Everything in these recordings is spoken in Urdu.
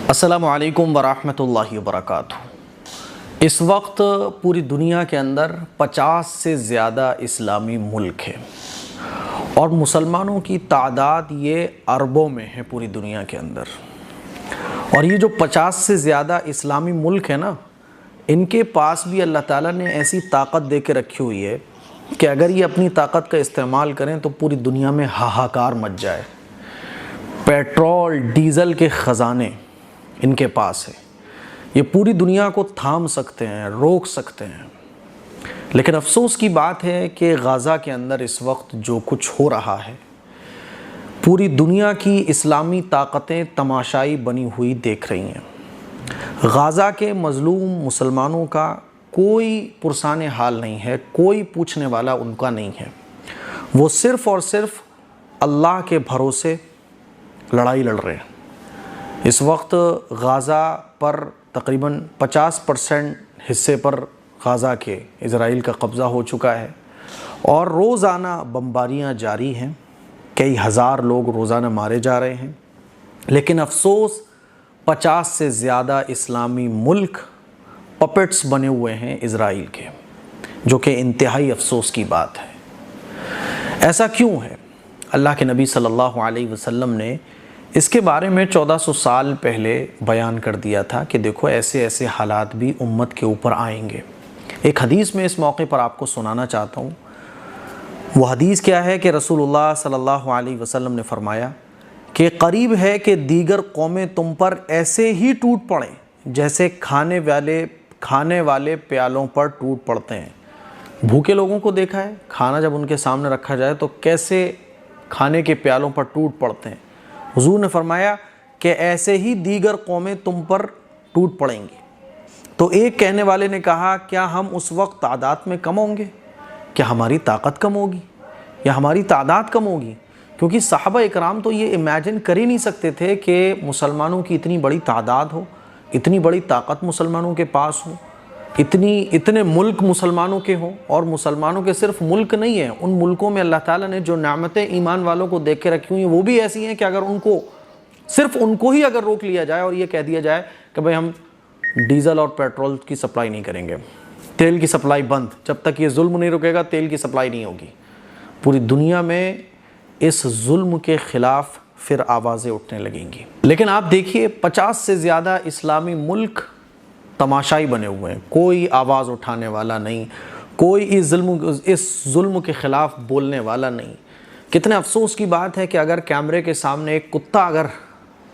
السلام علیکم ورحمۃ اللہ وبرکاتہ۔ اس وقت پوری دنیا کے اندر 50 سے زیادہ اسلامی ملک ہیں اور مسلمانوں کی تعداد یہ اربوں میں ہے پوری دنیا کے اندر۔ اور یہ جو 50 سے زیادہ اسلامی ملک ہیں نا، ان کے پاس بھی اللہ تعالیٰ نے ایسی طاقت دے کے رکھی ہوئی ہے کہ اگر یہ اپنی طاقت کا استعمال کریں تو پوری دنیا میں ہاہاکار مچ جائے۔ پیٹرول ڈیزل کے خزانے ان کے پاس ہے، یہ پوری دنیا کو تھام سکتے ہیں، روک سکتے ہیں۔ لیکن افسوس کی بات ہے کہ غزہ کے اندر اس وقت جو کچھ ہو رہا ہے، پوری دنیا کی اسلامی طاقتیں تماشائی بنی ہوئی دیکھ رہی ہیں۔ غزہ کے مظلوم مسلمانوں کا کوئی پرسان حال نہیں ہے، کوئی پوچھنے والا ان کا نہیں ہے۔ وہ صرف اور صرف اللہ کے بھروسے لڑائی لڑ رہے ہیں۔ اس وقت غزہ پر تقریباً 50% حصے پر غزہ کے اسرائیل کا قبضہ ہو چکا ہے اور روزانہ بمباریاں جاری ہیں، کئی ہزار لوگ روزانہ مارے جا رہے ہیں۔ لیکن افسوس 50 سے زیادہ اسلامی ملک پپٹس بنے ہوئے ہیں اسرائیل کے، جو کہ انتہائی افسوس کی بات ہے۔ ایسا کیوں ہے؟ اللہ کے نبی صلی اللہ علیہ وسلم نے اس کے بارے میں 1400 سال پہلے بیان کر دیا تھا کہ دیکھو ایسے ایسے حالات بھی امت کے اوپر آئیں گے۔ ایک حدیث میں اس موقع پر آپ کو سنانا چاہتا ہوں۔ وہ حدیث کیا ہے کہ رسول اللہ صلی اللہ علیہ وسلم نے فرمایا کہ قریب ہے کہ دیگر قومیں تم پر ایسے ہی ٹوٹ پڑیں جیسے کھانے والے پیالوں پر ٹوٹ پڑتے ہیں۔ بھوکے لوگوں کو دیکھا ہے، کھانا جب ان کے سامنے رکھا جائے تو کیسے کھانے کے پیالوں پر ٹوٹ پڑتے ہیں۔ حضور نے فرمایا کہ ایسے ہی دیگر قومیں تم پر ٹوٹ پڑیں گی۔ تو ایک کہنے والے نے کہا، کیا ہم اس وقت تعداد میں کم ہوں گے؟ کیا ہماری طاقت کم ہوگی یا ہماری تعداد کم ہوگی؟ کیونکہ صحابہ اکرام تو یہ امیجن کر ہی نہیں سکتے تھے کہ مسلمانوں کی اتنی بڑی تعداد ہو، اتنی بڑی طاقت مسلمانوں کے پاس ہو، اتنے ملک مسلمانوں کے ہوں۔ اور مسلمانوں کے صرف ملک نہیں ہیں، ان ملکوں میں اللہ تعالیٰ نے جو نعمتیں ایمان والوں کو دیکھ کے رکھی ہوئی ہیں وہ بھی ایسی ہیں کہ اگر صرف ان کو ہی اگر روک لیا جائے اور یہ کہہ دیا جائے کہ بھئی ہم ڈیزل اور پیٹرول کی سپلائی نہیں کریں گے، تیل کی سپلائی بند، جب تک یہ ظلم نہیں رکے گا تیل کی سپلائی نہیں ہوگی، پوری دنیا میں اس ظلم کے خلاف پھر آوازیں اٹھنے لگیں گی۔ لیکن آپ دیکھیے 50 سے زیادہ اسلامی ملک تماشائی بنے ہوئے ہیں، کوئی آواز اٹھانے والا نہیں، کوئی اس ظلم کے خلاف بولنے والا نہیں۔ کتنے افسوس کی بات ہے کہ اگر کیمرے کے سامنے ایک کتا اگر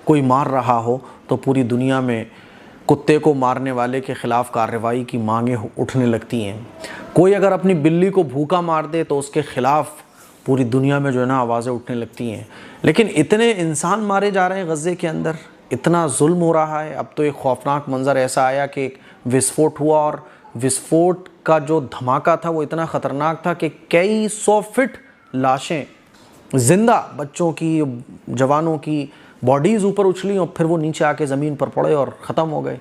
کوئی مار رہا ہو تو پوری دنیا میں کتے کو مارنے والے کے خلاف کارروائی کی مانگیں اٹھنے لگتی ہیں۔ کوئی اگر اپنی بلی کو بھوکا مار دے تو اس کے خلاف پوری دنیا میں جو ہے نا آوازیں اٹھنے لگتی ہیں۔ لیکن اتنے انسان مارے جا رہے ہیں غزے کے اندر، اتنا ظلم ہو رہا ہے۔ اب تو ایک خوفناک منظر ایسا آیا کہ ایک وسفوٹ ہوا اور وسفوٹ کا جو دھماکہ تھا وہ اتنا خطرناک تھا کہ کئی 100 فٹ لاشیں زندہ بچوں کی، جوانوں کی باڈیز اوپر اچھلی اور پھر وہ نیچے آ کے زمین پر پڑے اور ختم ہو گئے۔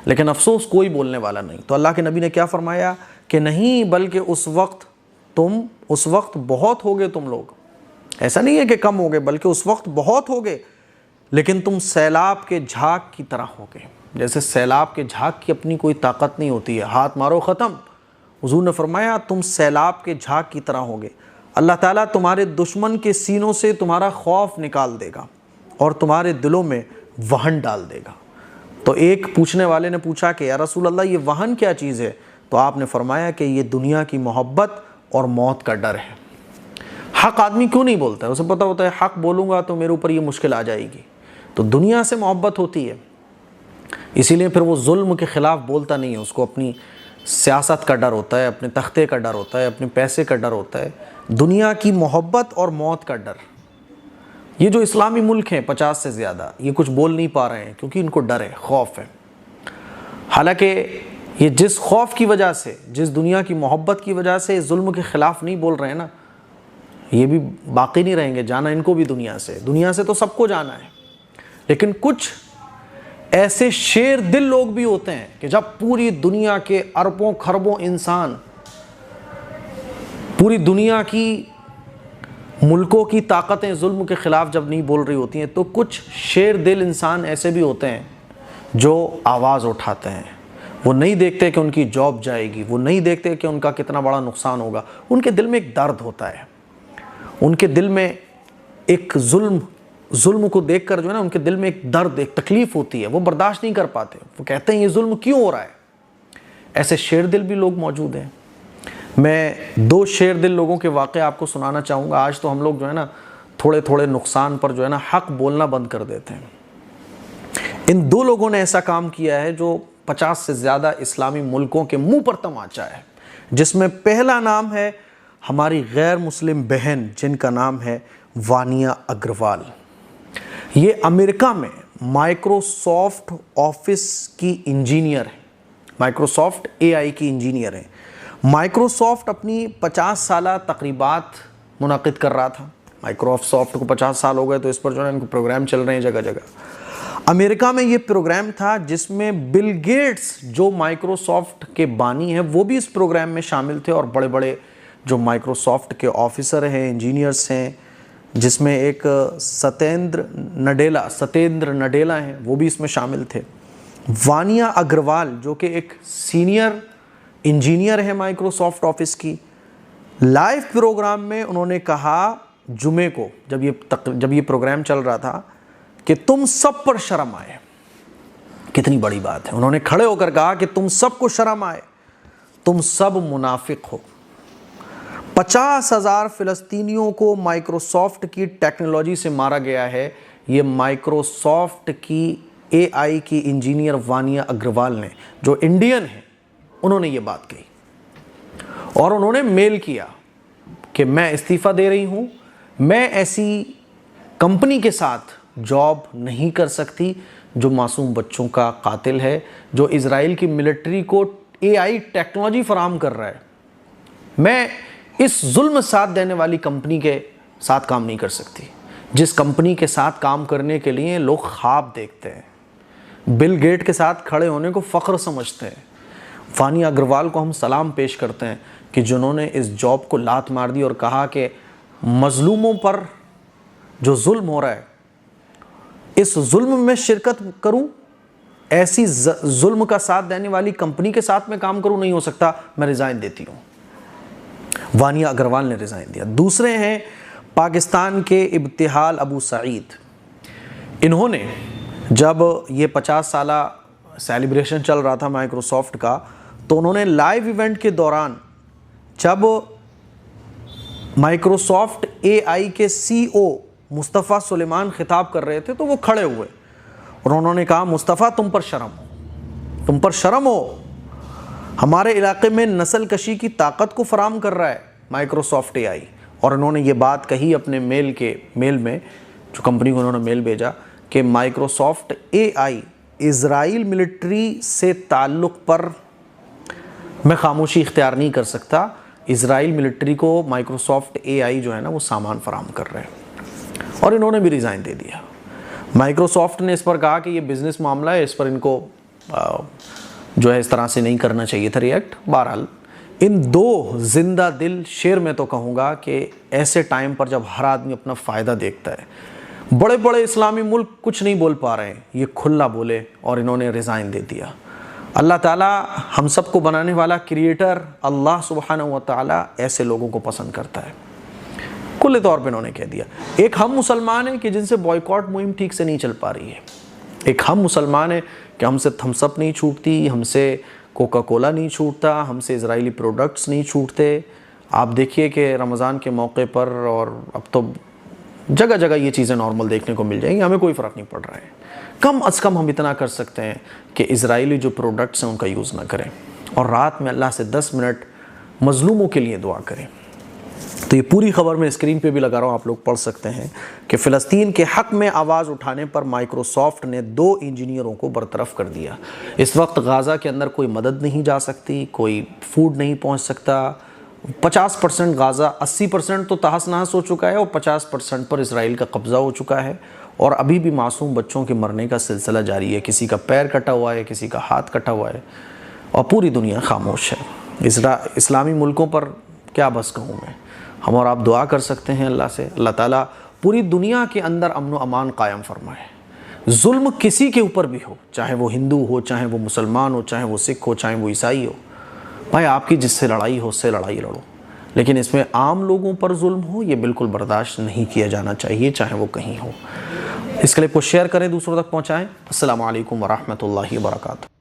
لیکن افسوس کوئی بولنے والا نہیں۔ تو اللہ کے نبی نے کیا فرمایا کہ نہیں، بلکہ اس وقت بہت ہوگے تم لوگ، ایسا نہیں ہے کہ کم ہوگے بلکہ اس وقت بہت ہوگے، لیکن تم سیلاب کے جھاگ کی طرح ہوگے۔ جیسے سیلاب کے جھاگ کی اپنی کوئی طاقت نہیں ہوتی ہے، ہاتھ مارو ختم۔ حضور نے فرمایا تم سیلاب کے جھاگ کی طرح ہوگے۔ اللہ تعالیٰ تمہارے دشمن کے سینوں سے تمہارا خوف نکال دے گا اور تمہارے دلوں میں وہن ڈال دے گا۔ تو ایک پوچھنے والے نے پوچھا کہ یا رسول اللہ یہ وہن کیا چیز ہے؟ تو آپ نے فرمایا کہ یہ دنیا کی محبت اور موت کا ڈر ہے۔ حق آدمی کیوں نہیں بولتا ہے؟ اسے پتہ ہوتا ہے حق بولوں گا تو میرے اوپر یہ مشکل آ جائے گی، تو دنیا سے محبت ہوتی ہے، اسی لیے پھر وہ ظلم کے خلاف بولتا نہیں ہے۔ اس کو اپنی سیاست کا ڈر ہوتا ہے، اپنے تختے کا ڈر ہوتا ہے، اپنے پیسے کا ڈر ہوتا ہے، دنیا کی محبت اور موت کا ڈر۔ یہ جو اسلامی ملک ہیں 50 سے زیادہ، یہ کچھ بول نہیں پا رہے ہیں کیونکہ ان کو ڈر ہے، خوف ہے۔ حالانکہ یہ جس خوف کی وجہ سے، جس دنیا کی محبت کی وجہ سے اس ظلم کے خلاف نہیں بول رہے ہیں نا، یہ بھی باقی نہیں رہیں گے، جانا ان کو بھی دنیا سے تو سب کو جانا ہے۔ لیکن کچھ ایسے شیر دل لوگ بھی ہوتے ہیں کہ جب پوری دنیا کے اربوں خربوں انسان، پوری دنیا کی ملکوں کی طاقتیں ظلم کے خلاف جب نہیں بول رہی ہوتی ہیں تو کچھ شیر دل انسان ایسے بھی ہوتے ہیں جو آواز اٹھاتے ہیں، وہ نہیں دیکھتے کہ ان کی جاب جائے گی، وہ نہیں دیکھتے کہ ان کا کتنا بڑا نقصان ہوگا، ان کے دل میں ایک درد ہوتا ہے، ان کے دل میں ایک ظلم کو دیکھ کر جو ہے نا ان کے دل میں ایک درد، ایک تکلیف ہوتی ہے، وہ برداشت نہیں کر پاتے، وہ کہتے ہیں یہ ظلم کیوں ہو رہا ہے۔ ایسے شیر دل بھی لوگ موجود ہیں۔ میں 2 شیر دل لوگوں کے واقعے آپ کو سنانا چاہوں گا۔ آج تو ہم لوگ جو ہے نا تھوڑے تھوڑے نقصان پر جو ہے نا حق بولنا بند کر دیتے ہیں۔ ان 2 لوگوں نے ایسا کام کیا ہے جو 50 سے زیادہ اسلامی ملکوں کے منہ پر تماچا ہے، جس میں پہلا نام ہے ہماری غیر مسلم بہن جن کا نام ہے وانیہ اگروال۔ یہ امریکہ میں مائکروسافٹ آفس کی انجینئر ہے، مائکروسافٹ AI کی انجینئر ہے۔ مائکروسافٹ اپنی 50 سالہ تقریبات منعقد کر رہا تھا۔ مائکروسافٹ کو 50 سال ہو گئے تو اس پر جو ہے ان کو پروگرام چل رہے ہیں جگہ جگہ۔ امریکہ میں یہ پروگرام تھا جس میں بل گیٹس جو مائکروسافٹ کے بانی ہیں وہ بھی اس پروگرام میں شامل تھے، اور بڑے بڑے جو مائکروسافٹ کے آفیسر ہیں، انجینئرز ہیں، جس میں ایک ستیندر نڈیلا ہیں، وہ بھی اس میں شامل تھے۔ وانیہ اگروال جو کہ ایک سینئر انجینئر ہے مائکروسافٹ آفس کی، لائیو پروگرام میں انہوں نے کہا جمعے کو جب یہ پروگرام چل رہا تھا کہ تم سب پر شرم آئے۔ کتنی بڑی بات ہے، انہوں نے کھڑے ہو کر کہا کہ تم سب کو شرم آئے، تم سب منافق ہو۔ 50,000 فلسطینیوں کو مائکروسافٹ کی ٹیکنالوجی سے مارا گیا ہے۔ یہ مائکروسافٹ کی AI کی انجینئر وانیہ اگروال نے، جو انڈین ہے، انہوں نے یہ بات کہی، اور انہوں نے میل کیا کہ میں استعفیٰ دے رہی ہوں، میں ایسی کمپنی کے ساتھ جاب نہیں کر سکتی جو معصوم بچوں کا قاتل ہے، جو اسرائیل کی ملٹری کو AI ٹیکنالوجی فراہم کر رہا ہے۔ میں اس ظلم ساتھ دینے والی کمپنی کے ساتھ کام نہیں کر سکتی، جس کمپنی کے ساتھ کام کرنے کے لیے لوگ خواب دیکھتے ہیں، بل گیٹ کے ساتھ کھڑے ہونے کو فخر سمجھتے ہیں۔ وانیہ اگروال کو ہم سلام پیش کرتے ہیں کہ جنہوں نے اس جاب کو لات مار دی اور کہا کہ مظلوموں پر جو ظلم ہو رہا ہے اس ظلم میں شرکت کروں، ایسی ظلم کا ساتھ دینے والی کمپنی کے ساتھ میں کام کروں، نہیں ہو سکتا، میں ریزائن دیتی ہوں۔ وانیہ اگروال نے ریزائن دیا۔ دوسرے ہیں پاکستان کے ابتہال ابو سعید۔ انہوں نے جب یہ 50 سالہ سیلیبریشن چل رہا تھا مائکروسافٹ کا، تو انہوں نے لائیو ایونٹ کے دوران جب مائکروسافٹ AI کے CEO مصطفیٰ سلیمان خطاب کر رہے تھے تو وہ کھڑے ہوئے اور انہوں نے کہا مصطفیٰ تم پر شرم ہو، ہمارے علاقے میں نسل کشی کی طاقت کو فراہم کر رہا ہے مائکروسافٹ AI۔ اور انہوں نے یہ بات کہی اپنے میل میں، جو کمپنی کو انہوں نے میل بھیجا، کہ مائکروسافٹ AI اسرائیل ملٹری سے تعلق پر میں خاموشی اختیار نہیں کر سکتا، اسرائیل ملٹری کو مائکروسافٹ AI جو ہے نا وہ سامان فراہم کر رہے ہیں، اور انہوں نے بھی ریزائن دے دیا۔ مائکروسافٹ نے اس پر کہا کہ یہ بزنس معاملہ ہے، اس پر ان کو جو ہے اس طرح سے نہیں کرنا چاہیے تھا ریئیکٹ۔ بہرحال ان 2 زندہ دل شیر میں تو کہوں گا کہ ایسے ٹائم پر جب ہر آدمی اپنا فائدہ دیکھتا ہے، بڑے بڑے اسلامی ملک کچھ نہیں بول پا رہے ہیں، یہ کھلا بولے اور انہوں نے ریزائن دے دیا۔ اللہ تعالیٰ ہم سب کو بنانے والا کریٹر اللہ سبحانہ و تعالیٰ ایسے لوگوں کو پسند کرتا ہے۔ کل طور پہ انہوں نے کہہ دیا۔ ایک ہم مسلمان ہیں کہ جن سے بوائیکاٹ مہم ٹھیک سے نہیں چل پا رہی ہے، ایک ہم مسلمان ہیں کہ ہم سے تھمس اپ نہیں چھوٹتی، ہم سے کوکا کولا نہیں چھوٹتا، ہم سے اسرائیلی پروڈکٹس نہیں چھوٹتے۔ آپ دیکھیے کہ رمضان کے موقع پر اور اب تو جگہ جگہ یہ چیزیں نارمل دیکھنے کو مل جائیں گی، ہمیں کوئی فرق نہیں پڑ رہا ہے۔ کم از کم ہم اتنا کر سکتے ہیں کہ اسرائیلی جو پروڈکٹس ہیں ان کا یوز نہ کریں، اور رات میں اللہ سے 10 منٹ مظلوموں کے لیے دعا کریں۔ تو یہ پوری خبر میں اسکرین پہ بھی لگا رہا ہوں، آپ لوگ پڑھ سکتے ہیں کہ فلسطین کے حق میں آواز اٹھانے پر مائکروسافٹ نے 2 انجینئروں کو برطرف کر دیا۔ اس وقت غازہ کے اندر کوئی مدد نہیں جا سکتی، کوئی فوڈ نہیں پہنچ سکتا۔ 50% غازہ، 80% تو تہس نہس ہو چکا ہے، اور 50% پر اسرائیل کا قبضہ ہو چکا ہے، اور ابھی بھی معصوم بچوں کے مرنے کا سلسلہ جاری ہے۔ کسی کا پیر کٹا ہوا ہے، کسی کا ہاتھ کٹا ہوا ہے، اور پوری دنیا خاموش ہے۔ اسلامی ملکوں پر کیا بس کہوں میں۔ ہم اور آپ دعا کر سکتے ہیں اللہ سے، اللہ تعالیٰ پوری دنیا کے اندر امن و امان قائم فرمائے۔ ظلم کسی کے اوپر بھی ہو، چاہے وہ ہندو ہو، چاہے وہ مسلمان ہو، چاہے وہ سکھ ہو، چاہے وہ عیسائی ہو، بھائی آپ کی جس سے لڑائی ہو اس سے لڑائی لڑو، لیکن اس میں عام لوگوں پر ظلم ہو یہ بالکل برداشت نہیں کیا جانا چاہیے، چاہے وہ کہیں ہو۔ اس کلپ کو شیئر کریں، دوسروں تک پہنچائیں۔ السلام علیکم ورحمۃ اللہ وبرکاتہ۔